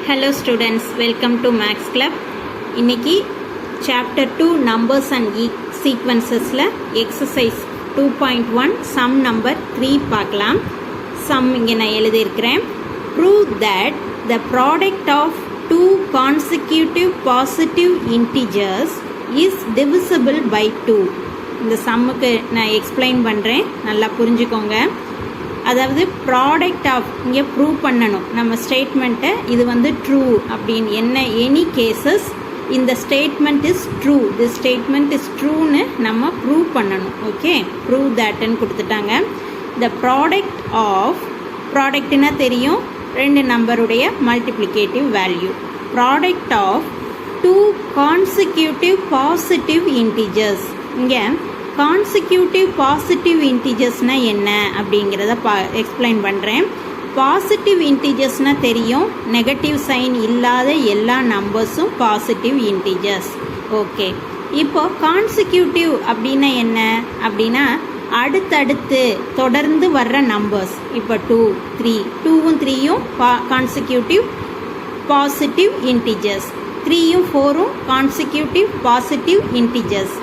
Hello students, welcome to Max Club. இன்னைக்கு chapter 2 numbers and sequencesல exercise 2.1 sum number 3 பார்க்கலாம். sum இங்க நான் எழுதி இருக்கிறேன். Prove that the product of two consecutive positive integers is divisible by 2. இந்த sumக்கு நான் explain பண்றேன், நல்லா புரிஞ்சுக்கோங்க. அதாவது ப்ராடக்ட் ஆஃப் இங்கே ப்ரூவ் பண்ணணும் நம்ம ஸ்டேட்மெண்ட்டை. இது வந்து ட்ரூ அப்படின்னு என்ன எனி கேசஸ் இந்த statement is true, this statement is ட்ரூன்னு நம்ம ப்ரூவ் பண்ணணும். ஓகே, ப்ரூவ் தட்ன்னு கொடுத்துட்டாங்க. த ப்ராடக்ட் ஆஃப், ப்ராடக்ட்னா தெரியும், ரெண்டு நம்பருடைய multiplicative value. Product of two consecutive positive integers. இங்கே கான்சிக்யூட்டிவ் பாசிட்டிவ் இன்டிஜர்ஸ்னால் என்ன அப்படிங்கிறத எக்ஸ்பிளைன் பண்ணுறேன். பாசிட்டிவ் இன்டிஜர்ஸ்னால் தெரியும், நெகட்டிவ் சைன் இல்லாத எல்லா நம்பர்ஸும் பாசிட்டிவ் இன்டிஜர்ஸ். ஓகே, இப்போ கான்சிக்யூட்டிவ் அப்படின்னா என்ன அப்படின்னா அடுத்தடுத்து தொடர்ந்து வர்ற நம்பர்ஸ். இப்போ 2, 3, 2வும் 3யும் கான்சிக்யூட்டிவ் பாசிட்டிவ் இன்டிஜர்ஸ், 3யும் 4ம் கான்சிக்யூட்டிவ் பாசிட்டிவ் இன்டிஜர்ஸ்.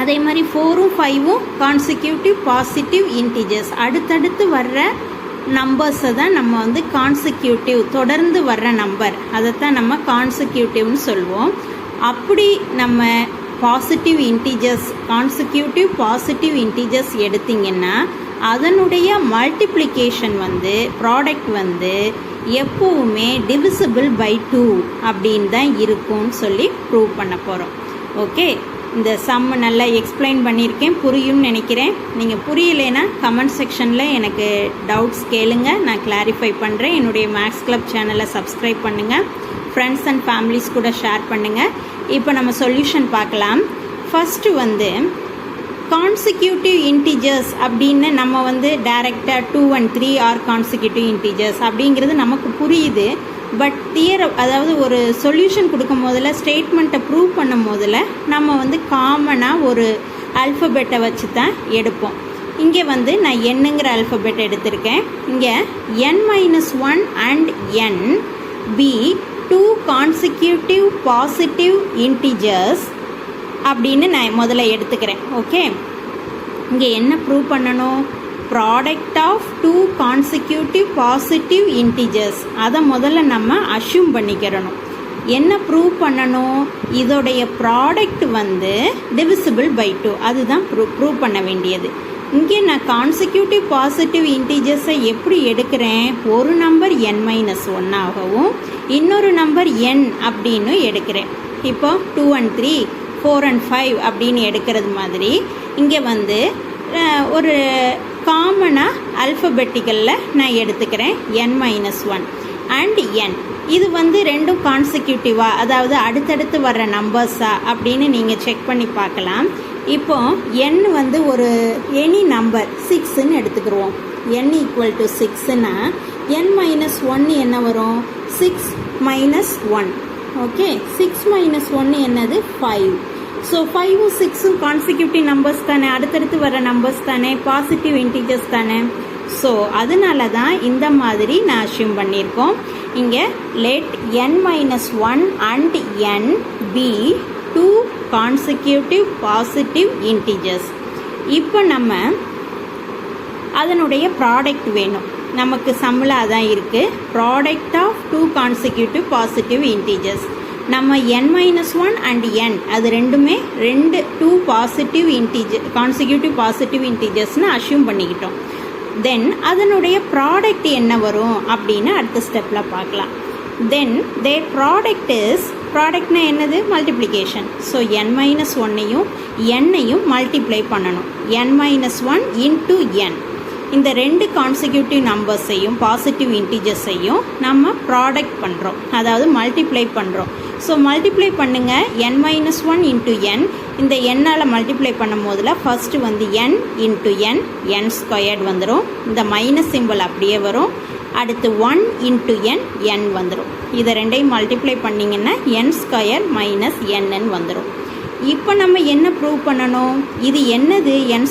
அதே மாதிரி 4ம் 5ம் கான்சிக்யூட்டிவ் பாசிட்டிவ் இன்டிஜர்ஸ். அடுத்தடுத்து வர்ற நம்பர்ஸை தான் நம்ம வந்து கான்சிக்யூட்டிவ், தொடர்ந்து வர்ற நம்பர், அதைத்தான் நம்ம கான்சிக்யூட்டிவ்னு சொல்லுவோம். அப்படி நம்ம positive integers, consecutive positive integers எடுத்திங்கன்னா அதனுடைய மல்டிப்ளிகேஷன் வந்து ப்ராடக்ட் வந்து எப்போவுமே டிவிசிபிள் பை 2 அப்படின்னு தான் இருக்கும்னு சொல்லி ப்ரூவ் பண்ண போகிறோம். ஓகே, இந்த சம் நல்லா எக்ஸ்பிளைன் பண்ணியிருக்கேன், புரியும்னு நினைக்கிறேன். நீங்கள் புரியலைன்னா கமெண்ட் செக்ஷனில் எனக்கு டவுட்ஸ் கேளுங்க, நான் கிளாரிஃபை பண்ணுறேன். என்னுடைய மேக்ஸ் கிளப் சேனலை சப்ஸ்கிரைப் பண்ணுங்கள், ஃப்ரெண்ட்ஸ் அண்ட் ஃபேமிலிஸ் கூட ஷேர் பண்ணுங்கள். இப்போ நம்ம சொல்யூஷன் பார்க்கலாம். ஃபஸ்ட்டு வந்து கான்சிக்யூட்டிவ் இன்டிஜர்ஸ் அப்படின்னு நம்ம வந்து டைரெக்டாக 2 and 3 ஆர் கான்சிக்யூட்டிவ் இன்டிஜர்ஸ் அப்படிங்கிறது நமக்கு புரியுது. பட் அதாவது ஒரு சொல்யூஷன் கொடுக்கும் போதில், ஸ்டேட்மெண்ட்டை ப்ரூவ் பண்ணும் போதில் நம்ம வந்து காமனாக ஒரு ஆல்ஃபபெட்டை வச்சு தான் எடுப்போம். இங்கே வந்து நான் என்னங்கிற ஆல்ஃபபெட் எடுத்திருக்கேன். இங்கே n-1 and n be 2 consecutive positive integers அப்படின்னு நான் முதல்ல எடுத்துக்கிறேன். ஓகே, இங்கே என்ன ப்ரூவ் பண்ணணும்? Product of 2 consecutive positive integers. அதை முதல்ல நம்ம அஷ்யூம் பண்ணிக்கிறணும். என்ன ப்ரூவ் பண்ணணும்? இதோடைய ப்ராடக்ட் வந்து டிவிசிபிள் பை 2, அதுதான் ப்ரூவ் பண்ண வேண்டியது. இங்கே நான் கான்சிக்யூட்டிவ் பாசிட்டிவ் இன்டிஜர்ஸை எப்படி எடுக்கிறேன்? ஒரு நம்பர் n-1 ஆகவும் இன்னொரு நம்பர் n அப்படின்னு எடுக்கிறேன். இப்போ 2 and 3, 4 and 5 அப்படின்னு எடுக்கிறது மாதிரி இங்கே வந்து ஒரு காமனாக ஆல்ஃபபெட்டிக்கலில் நான் எடுத்துக்கிறேன் n-1 அண்ட் n. இது வந்து ரெண்டும் கான்சிக்யூட்டிவாக, அதாவது அடுத்தடுத்து வர்ற நம்பர்ஸா அப்படின்னு நீங்கள் செக் பண்ணி பார்க்கலாம். இப்போ n வந்து ஒரு எனி நம்பர் 6ன்னு எடுத்துக்கிடுவோம். n = 6ன்னா n-1 என்ன வரும்? 6 - 1. ஓகே, 6 - 1 என்னது? 5. ஸோ 5ம் 6ம் கான்சிக்யூட்டிவ் நம்பர்ஸ் தானே, அடுத்தடுத்து வர நம்பர்ஸ் தானே, பாசிட்டிவ் இன்டிஜர்ஸ் தானே. ஸோ அதனால தான் இந்த மாதிரி நான் அஷ்யூம் பண்ணியிருக்கோம். இங்கே let n-1 and n be 2 consecutive positive integers. இப்போ நம்ம அதனுடைய ப்ராடக்ட் வேணும். நமக்கு சம்மில் அதான் இருக்குது, product of 2 consecutive positive integers. நம்ம n-1 அண்ட் n அது ரெண்டுமே 2 பாசிட்டிவ் இன்டிஜர், கான்சிக்யூட்டிவ் பாசிட்டிவ் இன்டிஜர்ஸ்னு அஷ்யூம் பண்ணிக்கிட்டோம். தென் அதனுடைய ப்ராடக்ட் என்ன வரும் அப்படின்னு அடுத்த ஸ்டெப்பில் பார்க்கலாம். தென் தேர் ப்ராடக்ட் இஸ், ப்ராடக்ட்னா என்னது? மல்டிப்ளிகேஷன். ஸோ n-1ஐயும் n-ஐயும் மல்டிப்ளை பண்ணணும். n-1 இன்ட்டு n, இந்த ரெண்டு கான்சிக்யூட்டிவ் நம்பர்ஸையும் பாசிட்டிவ் இன்டிஜர்ஸையும் நம்ம ப்ராடக்ட் பண்ணுறோம், அதாவது மல்டிப்ளை பண்ணுறோம். ஸோ மல்டிப்ளை பண்ணுங்கள், n-1 இன்ட்டு n. இந்த என்னால் மல்டிப்ளை பண்ணும் போதில் ஃபஸ்ட்டு வந்து n இன்ட்டு n, n² வந்துடும். இந்த மைனஸ் சிம்பிள் அப்படியே வரும். அடுத்து 1 இன்ட்டு n, n வந்துடும். இதை ரெண்டையும் மல்டிப்ளை பண்ணிங்கன்னா n² - n வந்துடும். இப்போ நம்ம என்ன ப்ரூவ் பண்ணணும்? இது என்னது? n²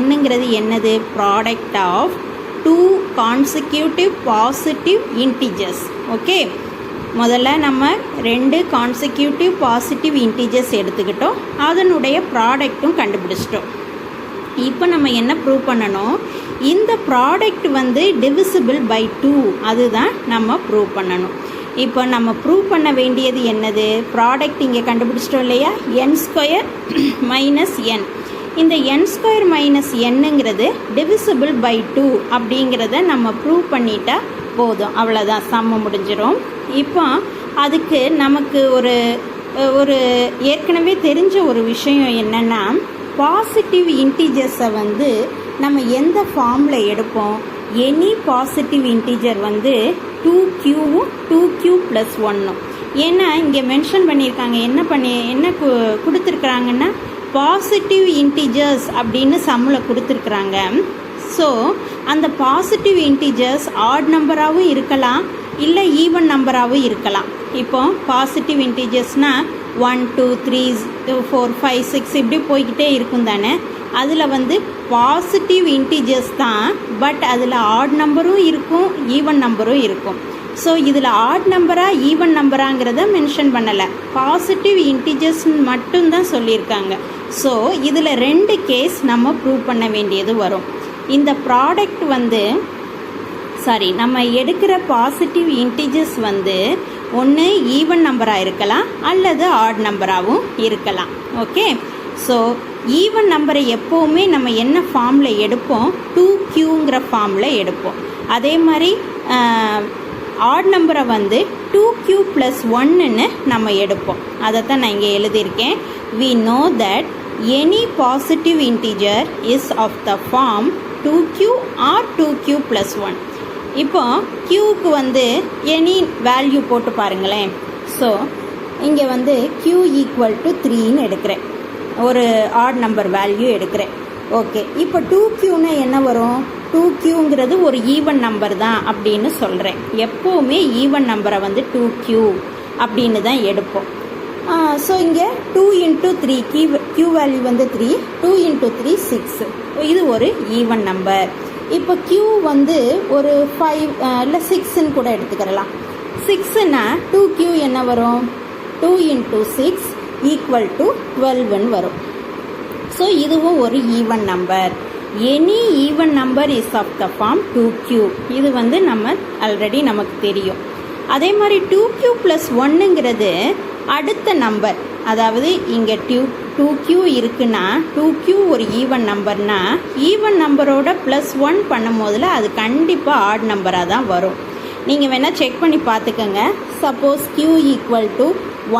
- nங்கிறது என்னது? Product of 2 consecutive positive integers. Okay, முதல்ல நம்ம 2 கான்சிக்யூட்டிவ் பாசிட்டிவ் இன்டீஜர்ஸ் எடுத்துக்கிட்டோம், அதனுடைய ப்ராடக்ட்டும் கண்டுபிடிச்சிட்டோம். இப்போ நம்ம என்ன ப்ரூவ் பண்ணணும், இந்த ப்ராடக்ட் வந்து டிவிசிபிள் பை 2, அதுதான் நம்ம ப்ரூவ் பண்ணணும். இப்போ நம்ம ப்ரூவ் பண்ண வேண்டியது என்னது, ப்ராடக்ட் இங்கே கண்டுபிடிச்சிட்டோம் இல்லையா, n² மைனஸ் n. இந்த n² மைனஸ் என்னங்கிறது டிவிசிபிள் பை 2 அப்படிங்கிறத நம்ம ப்ரூவ் பண்ணிட்டா போதும், அவ்வளோதான், சம்ம முடிஞ்சிடும். இப்போ அதுக்கு நமக்கு ஒரு ஏற்கனவே தெரிஞ்ச ஒரு விஷயம் என்னென்னா, பாசிட்டிவ் இன்டீஜர்ஸை வந்து நம்ம எந்த ஃபார்மில் எடுப்போம், எனி பாசிட்டிவ் இன்டீஜர் வந்து 2q 2q + 1. ஏன்னா இங்கே மென்ஷன் பண்ணியிருக்காங்க, என்ன கொடுத்துருக்குறாங்கன்னா பாசிட்டிவ் இன்டீஜர்ஸ் அப்படின்னு சம்மில் கொடுத்துருக்குறாங்க. ஸோ அந்த பாசிட்டிவ் இன்டீஜர்ஸ் ஆட் நம்பராகவும் இருக்கலாம், இல்லை ஈவன் நம்பராகவும் இருக்கலாம். இப்போ பாசிட்டிவ் இன்டீஜர்ஸ்னால் 1 2 3 4 5 6 இப்படி போய்கிட்டே இருக்கும் தானே. அதில் வந்து பாசிட்டிவ் இன்டீஜர்ஸ் தான், பட் அதில் ஆட் நம்பரும் இருக்கும், ஈவன் நம்பரும் இருக்கும். ஸோ இதில் ஆட் நம்பரா ஈவன் நம்பராங்கிறத மென்ஷன் பண்ணலை, பாசிட்டிவ் இன்டீஜர்ஸ்ன்னு மட்டும்தான் சொல்லியிருக்காங்க. ஸோ இதில் 2 கேஸ் நம்ம ப்ரூவ் பண்ண வேண்டியது வரும். இந்த ப்ராடக்ட் வந்து நம்ம எடுக்கிற பாசிட்டிவ் இன்டீஜர்ஸ் வந்து ஒன்று ஈவன் நம்பராக இருக்கலாம் அல்லது ஆட் நம்பராகவும் இருக்கலாம். ஓகே, ஸோ ஈவன் நம்பரை எப்போவுமே நம்ம என்ன ஃபார்மில் எடுப்போம், 2qங்கிற ஃபார்மில் எடுப்போம். அதே மாதிரி ஆட் நம்பரை வந்து 2q + 1ன்னு நம்ம எடுப்போம். அதை தான் நான் இங்கே எழுதியிருக்கேன். we know that any positive integer is of the form 2q or 2q + 1. இப்போ க்யூக்கு வந்து எனி வேல்யூ போட்டு பாருங்களேன். ஸோ இங்கே வந்து q = 3ன்னு எடுக்கிறேன், ஒரு ஆட் நம்பர் வேல்யூ எடுக்கிறேன். ஓகே, இப்போ 2qன்னா என்ன வரும், 2qங்கிறது ஒரு ஈவன் நம்பர் தான் அப்படின்னு சொல்கிறேன். எப்போவுமே ஈவன் நம்பரை வந்து 2q அப்படின்னு தான் எடுப்போம். ஸோ இங்கே 2 × 3 q வேல்யூ வந்து 3, 2 × 3 6, இது ஒரு ஈவன் நம்பர். இப்போ q வந்து ஒரு 5 இல்லை 6ன்னு கூட எடுத்துக்கிறலாம். 6ன்னா 2q என்ன வரும், 2 × 6 = 12ன்னு வரும். ஸோ இதுவும் ஒரு even number. Any even number is of the form 2q. இது வந்து நம்ம ஆல்ரெடி நமக்கு தெரியும். அதே மாதிரி 2q + 1ங்கிறது அடுத்த நம்பர். அதாவது இங்கே 2q இருக்குன்னா 2q ஒரு ஈவன் நம்பர்னா ஈவன் நம்பரோட +1 பண்ணும் போதில் அது கண்டிப்பாக ஆட் நம்பராக தான் வரும். நீங்கள் வேணால் செக் பண்ணி பார்த்துக்கோங்க. சப்போஸ் q =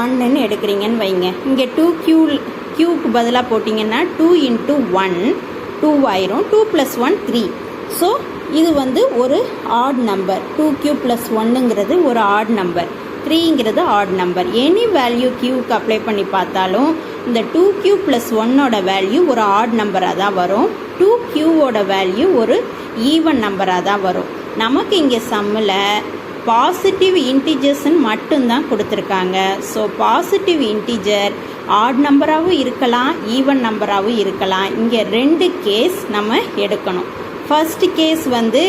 1ன்னு எடுக்கிறீங்கன்னு வைங்க, இங்கே 2qக்கு பதிலாக போட்டிங்கன்னா 2 × 1 2 ஆயிரும், 2 + 1 3. ஸோ இது வந்து ஒரு ஆட் நம்பர். 2q + 1ங்கிறது ஒரு ஆட் நம்பர், 3ங்கிறது ஆட் நம்பர். எனி வேல்யூ க்யூக்கு அப்ளை பண்ணி பார்த்தாலும் இந்த 2q + 1ஓட வேல்யூ ஒரு ஆட் நம்பராக தான் வரும், 2qவோட வேல்யூ ஒரு ஈவன் நம்பராக தான் வரும். நமக்கு இங்கே சம்மில் பாசிட்டிவ் இன்டீஜர்ஸ்ன்னு மட்டும்தான் கொடுத்துருக்காங்க. ஸோ பாசிட்டிவ் இன்டீஜர் ஆட் நம்பராகவும் இருக்கலாம், ஈவன் நம்பராகவும் இருக்கலாம். இங்கே 2 கேஸ் நம்ம எடுக்கணும். ஃபர்ஸ்ட் கேஸ் வந்து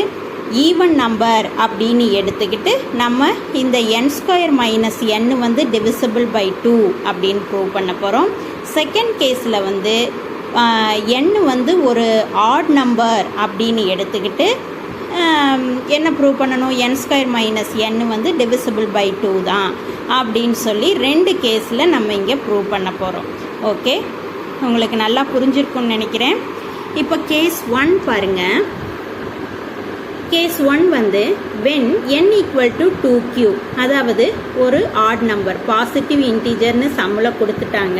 ஈவன் நம்பர் அப்படின்னு எடுத்துக்கிட்டு நம்ம இந்த n² - n வந்து டிவிசிபிள் பை 2 அப்படின்னு ப்ரூவ் பண்ண போகிறோம். செகண்ட் கேஸில் வந்து n வந்து ஒரு ஆட் நம்பர் அப்படின்னு எடுத்துக்கிட்டு என்ன ப்ரூவ் பண்ணணும், n² - n வந்து டிவிசிபிள் பை 2 தான் அப்படின்னு சொல்லி 2 கேஸில் நம்ம இங்கே ப்ரூவ் பண்ண போகிறோம். ஓகே, உங்களுக்கு நல்லா புரிஞ்சிருக்கும்னு நினைக்கிறேன். இப்போ கேஸ் 1 பாருங்கள். கேஸ் 1 வந்து when n = 2q, அதாவது ஒரு ஆட் நம்பர் பாசிட்டிவ் இன்டீஜர்னு சம்மில் கொடுத்துட்டாங்க.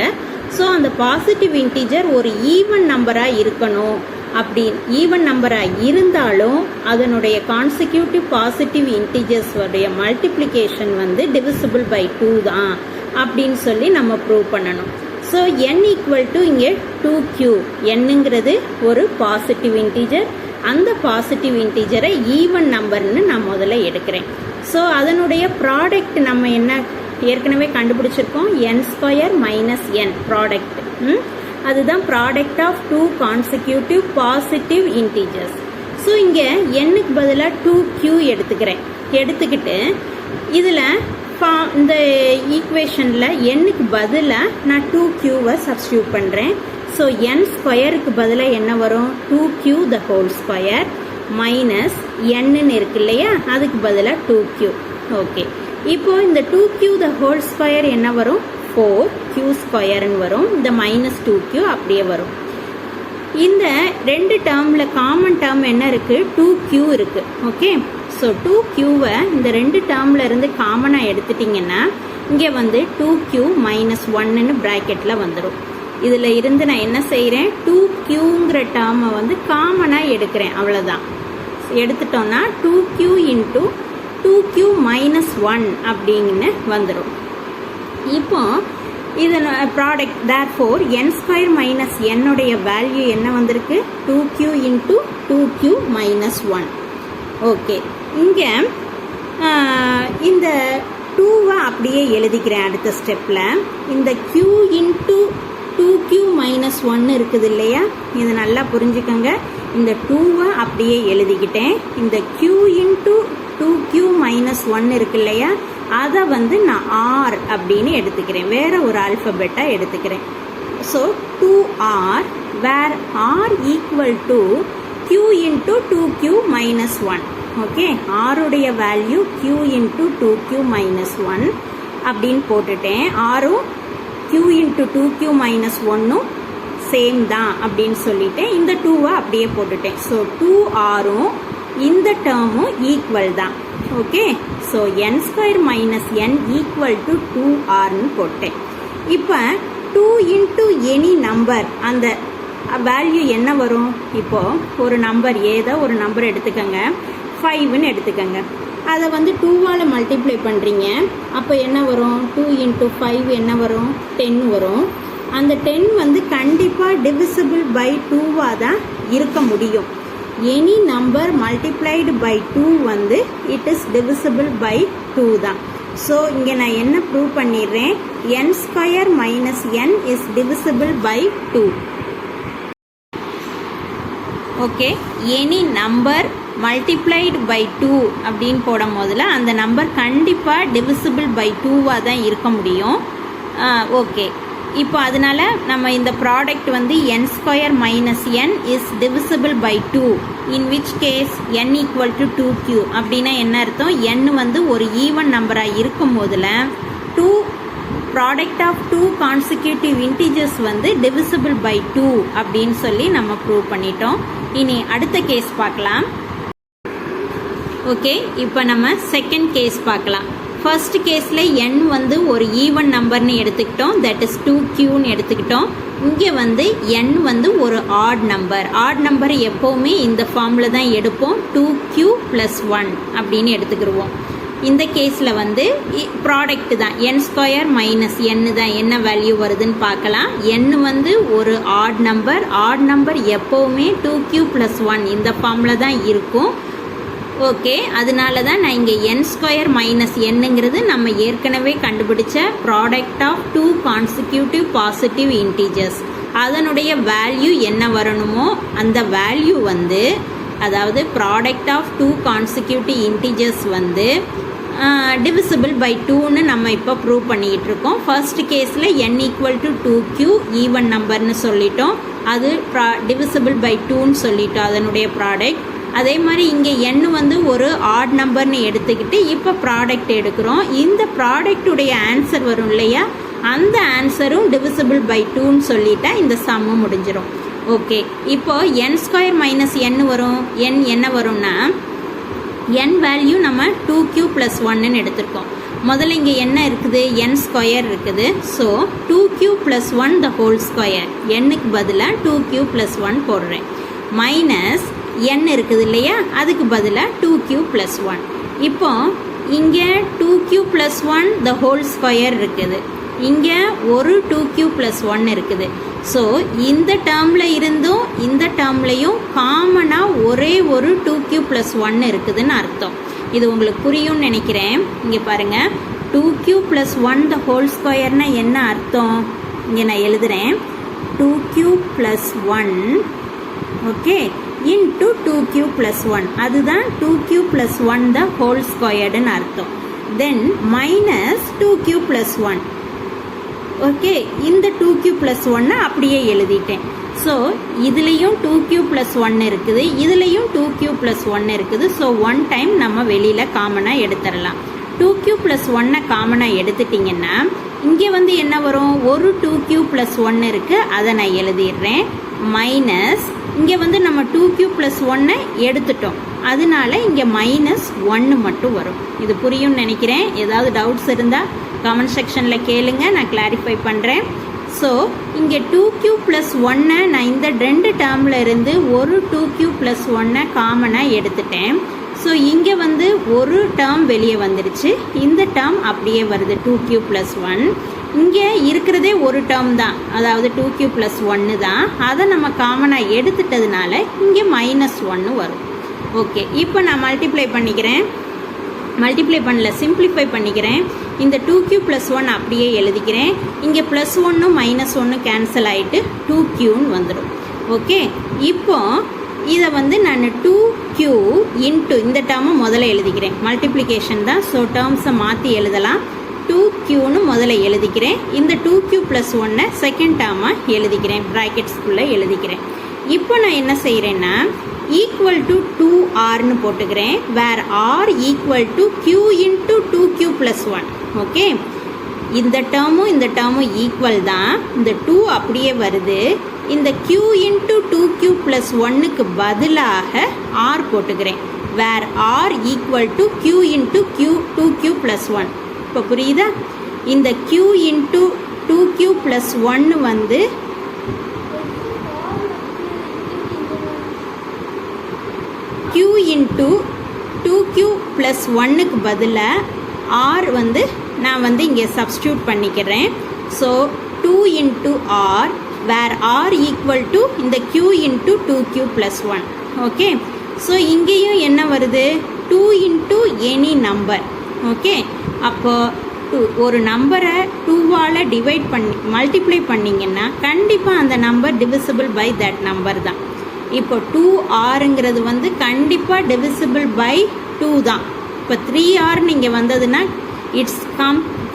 ஸோ அந்த பாசிட்டிவ் இன்டீஜர் ஒரு ஈவன் நம்பராக இருக்கணும். அப்படி ஈவன் நம்பராக இருந்தாலும் அதனுடைய கான்சிக்யூட்டிவ் பாசிட்டிவ் இன்டீஜர்ஸோடைய மல்டிப்ளிகேஷன் வந்து டிவிசிபிள் பை 2 தான் அப்படின்னு சொல்லி நம்ம ப்ரூவ் பண்ணணும். ஸோ n = இங்கே 2q, என்னங்கிறது ஒரு பாசிட்டிவ் இன்டீஜர். அந்த பாசிட்டிவ் இன்டீஜரை ஈவன் நம்பர்னு நான் முதல்ல எடுக்கிறேன். ஸோ அதனுடைய ப்ராடக்ட் நம்ம என்ன ஏற்கனவே கண்டுபிடிச்சிருக்கோம், n² - n ப்ராடக்ட். அதுதான் product of 2 consecutive positive integers. So இங்கே n-க்கு பதிலாக 2q எடுத்துக்கிறேன். எடுத்துக்கிட்டு இதில் இந்த ஈக்குவேஷனில் எண்ணுக்கு பதிலாக நான் 2q சப்ஸ்டியூட் பண்ணுறேன். ஸோ n ஸ்கொயருக்கு பதிலாக என்ன வரும்? 2q த ஹோல் ஸ்கொயர் மைனஸ் n இருக்கு இல்லையா, அதுக்கு பதிலாக 2q. ஓகே, இப்போ இந்த 2q த ஹோல் ஸ்கொயர் என்ன வரும்? 4q ஸ்கொயர்னு வரும். இந்த மைனஸ் 2q அப்படியே வரும். இந்த ரெண்டு டேர்மில் காமன் டேர்ம் என்ன இருக்குது? 2q இருக்குது. ஓகே, ஸோ 2qவை இந்த ரெண்டு டேர்மில் இருந்து காமனாக எடுத்துட்டிங்கன்னா இங்கே வந்து 2q மைனஸ் 1ன்னு ப்ராக்கெட்டில் வந்துடும். இதில் இருந்து நான் என்ன செய்கிறேன்? 2qங்கிற டேர்மை வந்து காமனாக எடுக்கிறேன், அவ்வளோதான். எடுத்துட்டோன்னா 2q இன்ட்டு 2q மைனஸ் 1 அப்படின்னு வந்துடும். இப்போ இதன் product therefore n square minus என்னுடைய வேல்யூ என்ன வந்திருக்கு? 2q into 2q minus 1. Okay, இங்கே இந்த 2வை அப்படியே எழுதிக்கிறேன். அடுத்த ஸ்டெப்பில் இந்த q இன்ட்டு 2q மைனஸ் 1 இருக்குது இல்லையா, இதை நல்லா புரிஞ்சுக்கோங்க. இந்த 2வை அப்படியே எழுதிக்கிட்டேன். இந்த q இன்ட்டு 2q மைனஸ் 1 இருக்கு இல்லையா, அதை வந்து நான் r அப்படின்னு எடுத்துக்கிறேன், வேற ஒரு ஆல்ஃபபெட்டாக எடுத்துக்கிறேன். So 2r where r equal to q into 2q minus 1. Okay, ஆருடைய value q into 2q minus 1 அப்படின்னு போட்டுட்டேன். ஆரும் q இன்ட்டு 2q மைனஸ் 1ம் சேம் தான் அப்படின்னு சொல்லிட்டேன். இந்த 2வை அப்படியே போட்டுட்டேன். ஸோ 2rம் இந்த டேர்மும் ஈக்குவல் தான். Okay, so n square minus n equal to 2rன்னு போட்டேன். இப்போ 2 இன்ட்டு எனி நம்பர் அந்த வேல்யூ என்ன வரும்? இப்போது ஒரு நம்பர், ஏதோ ஒரு நம்பர் எடுத்துக்கோங்க, 5ன்னு எடுத்துக்கோங்க. அதை வந்து 2வால் மல்டிப்ளை பண்ணுறீங்க. அப்போ என்ன வரும்? 2 இன்ட்டு 5 என்ன வரும்? 10 வரும். அந்த 10 வந்து கண்டிப்பாக டிவிசிபிள் பை 2வாக தான் இருக்க முடியும். எனி நம்பர் மல்டிப்ளைடு பை 2 வந்து இட் இஸ் டிவிசிபிள் பை 2 தான். ஸோ இங்கே நான் என்ன ப்ரூவ் பண்ணிடுறேன்? n square minus n is divisible by 2. Okay, any number multiplied by 2 அப்படின்னு போடும் போதில் அந்த நம்பர் கண்டிப்பாக டிவிசிபிள் பை 2வாக தான் இருக்க முடியும். ஓகே, இப்போ அதனால நம்ம இந்த ப்ராடக்ட் வந்து n square minus n is divisible by 2 in which case n equal to 2q. அப்படின்னா என்ன அர்த்தம்? n வந்து ஒரு ஈவன் நம்பராக இருக்கும் போதில் 2 ப்ராடக்ட் ஆஃப் 2 கான்சிக்யூட்டிவ் இன்டிஜர்ஸ் வந்து டிவிசிபிள் பை 2 அப்படின்னு சொல்லி நம்ம ப்ரூவ் பண்ணிட்டோம். இனி அடுத்த கேஸ் பார்க்கலாம். ஓகே, இப்போ நம்ம செகண்ட் கேஸ் பார்க்கலாம். ஃபர்ஸ்ட் கேஸில் n வந்து ஒரு ஈவன் நம்பர்னு எடுத்துக்கிட்டோம், தட் இஸ் 2qன்னு எடுத்துக்கிட்டோம். இங்கே வந்து n வந்து ஒரு ஆட் நம்பர். ஆட் நம்பர் எப்போவுமே இந்த ஃபார்மில் தான் எடுப்போம், 2q + 1 அப்படின்னு எடுத்துக்கிடுவோம். இந்த கேஸில் வந்து ப்ராடக்ட் தான் n ஸ்கொயர் மைனஸ் n தான் என்ன வேல்யூ வருதுன்னு பார்க்கலாம். n வந்து ஒரு ஆட் நம்பர். ஆட் நம்பர் எப்போவுமே 2q + 1 இந்த ஃபார்மில் தான் இருக்கும். ஓகே, அதனால தான் நான் இங்கே n ஸ்கொயர் மைனஸ் என்னங்கிறது நம்ம ஏற்கனவே கண்டுபிடிச்ச product of 2 consecutive positive integers. அதனுடைய வேல்யூ என்ன வரணுமோ அந்த வேல்யூ வந்து, அதாவது ப்ராடக்ட் ஆஃப் 2 கான்சிக்யூட்டிவ் இன்டீஜர்ஸ் வந்து டிவிசிபிள் பை 2ன்னு நம்ம இப்போ ப்ரூவ் பண்ணிக்கிட்டு இருக்கோம். ஃபர்ஸ்ட் கேஸில் n equal to 2q even நம்பர்னு சொல்லிட்டோம், அது டிவிசிபிள் பை 2ன்னு சொல்லிட்டோம் அதனுடைய ப்ராடக்ட். அதே மாதிரி இங்கே n வந்து ஒரு ஆட் நம்பர்னு எடுத்துக்கிட்டு இப்போ ப்ராடக்ட் எடுக்கிறோம். இந்த ப்ராடக்டுடைய ஆன்சர் வரும் இல்லையா, அந்த ஆன்சரும் டிவிசிபிள் பை 2ன்னு சொல்லிட்டா இந்த சம்மும் முடிஞ்சிடும். ஓகே, இப்போ n ஸ்கொயர் மைனஸ் n வரும். n என்ன வரும்னா, n வேல்யூ நம்ம 2q + 1ன்னு எடுத்திருக்கோம். முதல்ல இங்கே என்ன இருக்குது? n ஸ்கொயர் இருக்குது. So 2q + 1 the whole square, nக்கு பதிலாக 2q + 1 போடுறேன். மைனஸ் n இருக்குது இல்லையா, அதுக்கு பதிலாக 2q + 1. இப்போ இங்கே 2q + 1 த ஹோல் ஸ்கொயர் இருக்குது, இங்கே ஒரு 2q + 1 இருக்குது. ஸோ இந்த டேர்மில் இருந்தும் இந்த டேர்ம்லையும் காமனாக ஒரே ஒரு 2q + 1 இருக்குதுன்னு அர்த்தம். இது உங்களுக்கு புரியும்னு நினைக்கிறேன். இங்கே பாருங்கள், 2q + 1 த ஹோல் ஸ்கொயர்னா என்ன அர்த்தம்? இங்கே நான் எழுதுகிறேன், 2q + 1 ஓகே இன்ட்டு 2q + 1, அதுதான் 2q + 1 த ஹோல் ஸ்கொயர்டுன்னு அர்த்தம். தென் மைனஸ் 2q + 1. ஓகே, இந்த 2q + 1 அப்படியே எழுதிட்டேன். ஸோ இதுலேயும் 2q + 1 இருக்குது, இதுலேயும் 2q + 1 இருக்குது. ஸோ 1 டைம் நம்ம வெளியில் காமனாக எடுத்துடலாம். 2q + 1 காமனாக எடுத்துட்டிங்கன்னா இங்கே வந்து என்ன வரும், ஒரு 2q + 1 இருக்குது, அதை நான் எழுதிடுறேன். மைனஸ் இங்கே வந்து நம்ம 2q + 1 எடுத்துட்டோம், அதனால இங்கே -1 மட்டும் வரும். இது புரியும்னு நினைக்கிறேன். ஏதாவது டவுட்ஸ் இருந்தால் கமெண்ட் செக்ஷனில் கேளுங்க, நான் கிளாரிஃபை பண்ணுறேன். ஸோ இங்கே 2q + 1 நான் இந்த 2 டேர்மில் இருந்து ஒரு 2q + 1 காமனாக எடுத்துட்டேன். ஸோ இங்கே வந்து ஒரு டேர்ம் வெளியே வந்துடுச்சு, இந்த டேர்ம் அப்படியே வருது 2q + 1. இங்கே இருக்கிறதே ஒரு டேர்ம் தான், அதாவது 2q + 1 தான். அதை நம்ம காமனாக எடுத்துட்டதுனால இங்கே -1 வரும். ஓகே, இப்போ நான் மல்டிப்ளை பண்ணிக்கிறேன். மல்டிப்ளை பண்ணல, சிம்பிளிஃபை பண்ணிக்கிறேன். இந்த 2q + 1 அப்படியே எழுதிக்கிறேன். இங்கே +1 -1 கேன்சல் ஆகிட்டு 2qன்னு வந்துடும். ஓகே, இப்போ இதை வந்து நான் 2q இன்ட்டு இந்த டேர்மை முதல்ல எழுதிக்கிறேன். மல்டிப்ளிகேஷன் தான், ஸோ டேர்ம்ஸை மாற்றி எழுதலாம். 2qன்னு முதல்ல எழுதிக்கிறேன். இந்த 2q + 1 செகண்ட் டேர்மாக எழுதிக்கிறேன், ப்ராக்கெட்ஸ்குள்ளே எழுதிக்கிறேன். இப்போ நான் என்ன செய்கிறேன்னா ஈக்குவல் டு 2rன்னு போட்டுக்கிறேன். வேர் r equal to q into 2q + 1. Okay, இந்த டேர்மும் ஈக்குவல் தான், இந்த 2 அப்படியே வருது. இந்த q இன்ட்டு 2q + 1க்கு பதிலாக r போட்டுக்கிறேன். வேர் r equal to q into 2q + 1. இப்போ புரியுதா? இந்த q இன்ட்டு 2q + 1 வந்து q இன்ட்டு 2q + 1க்கு பதிலாக r வந்து நான் வந்து இங்கே சப்ஸ்டியூட் பண்ணிக்கிறேன். So 2 into r, where r equal to இந்த q into 2q + 1. Okay, so இங்கேயும் என்ன வருது, 2 இன்ட்டு எனி நம்பர். ஓகே, அப்போது ஒரு நம்பரை 2வால் டிவைட் பண்ணி மல்டிப்ளை பண்ணிங்கன்னா கண்டிப்பாக அந்த number divisible by that number தான். இப்போ 2rங்கிறது வந்து கண்டிப்பாக டிவிசிபிள் பை 2 தான். இப்போ 3r நீங்கள் வந்ததுன்னா it's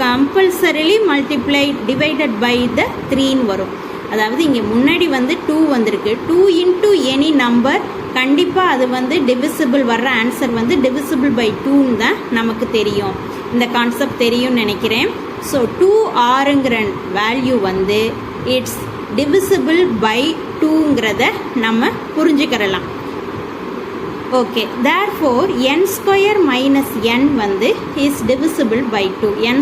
compulsorily multiply divided by the 3ன்னு வரும். அதாவது இங்கே முன்னாடி வந்து 2 வந்திருக்கு, 2 இன்ட்டு எனி நம்பர் கண்டிப்பாக அது வந்து டிவிசிபிள், வர்ற ஆன்சர் வந்து டிவிசிபிள் பை 2ன்னு தான் நமக்கு தெரியும். இந்த கான்செப்ட் தெரியும்னு நினைக்கிறேன். ஸோ 2rங்கிற வேல்யூ வந்து இட்ஸ் டிவிசிபிள் பை 2ங்கிறத நம்ம புரிஞ்சுக்கிறலாம். ஓகே, தேர்ஃபோர் n² - n வந்து is divisible by 2. n²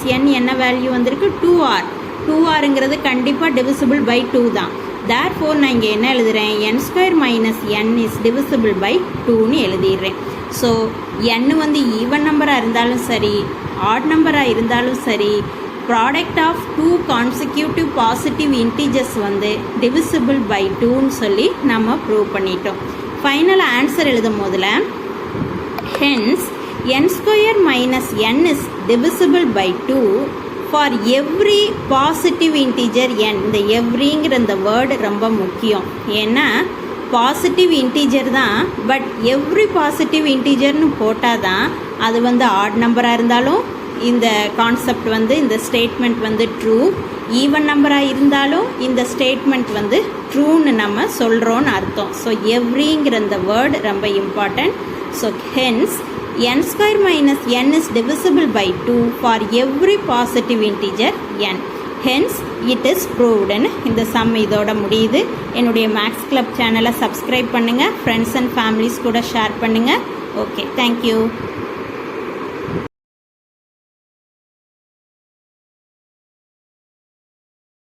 - n என்ன வேல்யூ வந்திருக்கு, 2r. 2rங்கிறது கண்டிப்பாக டிவிசிபிள் பை 2 தான். தேர்ஃபோர் நான் இங்கே என்ன எழுதுகிறேன், n² - n is divisible by 2ன்னு எழுதிடுறேன். ஸோ n வந்து ஈவன் நம்பராக இருந்தாலும் சரி, ஆட் நம்பராக இருந்தாலும் சரி, product of 2 consecutive positive integers வந்து டிவிசிபிள் பை 2ன்னு சொல்லி நம்ம ப்ரூவ் பண்ணிட்டோம். ஃபைனலாக ஆன்சர் எழுதும் போதில் hence n² - n is divisible by 2 for every positive integer n. இந்த எவ்ரிங்கிற இந்த வேர்டு ரொம்ப முக்கியம், ஏன்னா பாசிட்டிவ் இன்டீஜர் தான், பட் எவ்ரி பாசிட்டிவ் இன்டீஜர்னு போட்டால் தான் அது வந்து ஆட் நம்பராக இருந்தாலும் இந்த கான்செப்ட் வந்து, இந்த ஸ்டேட்மெண்ட் வந்து ட்ரூ. ஈவன் நம்பராக இருந்தாலும் இந்த ஸ்டேட்மெண்ட் வந்து ட்ரூன்னு நம்ம சொல்கிறோன்னு அர்த்தம். ஸோ எவ்ரிங்கிற இந்த வேர்டு ரொம்ப important. So hence n² - n is divisible by 2 for every positive integer n. Hence it is ப்ரூவ்டுன்னு இந்த சம் இதோட முடியுது. என்னுடைய மேக்ஸ் கிளப் சேனலை சப்ஸ்கிரைப் பண்ணுங்கள், ஃப்ரெண்ட்ஸ் அண்ட் ஃபேமிலிஸ் கூட ஷேர் பண்ணுங்கள். Okay, thank you.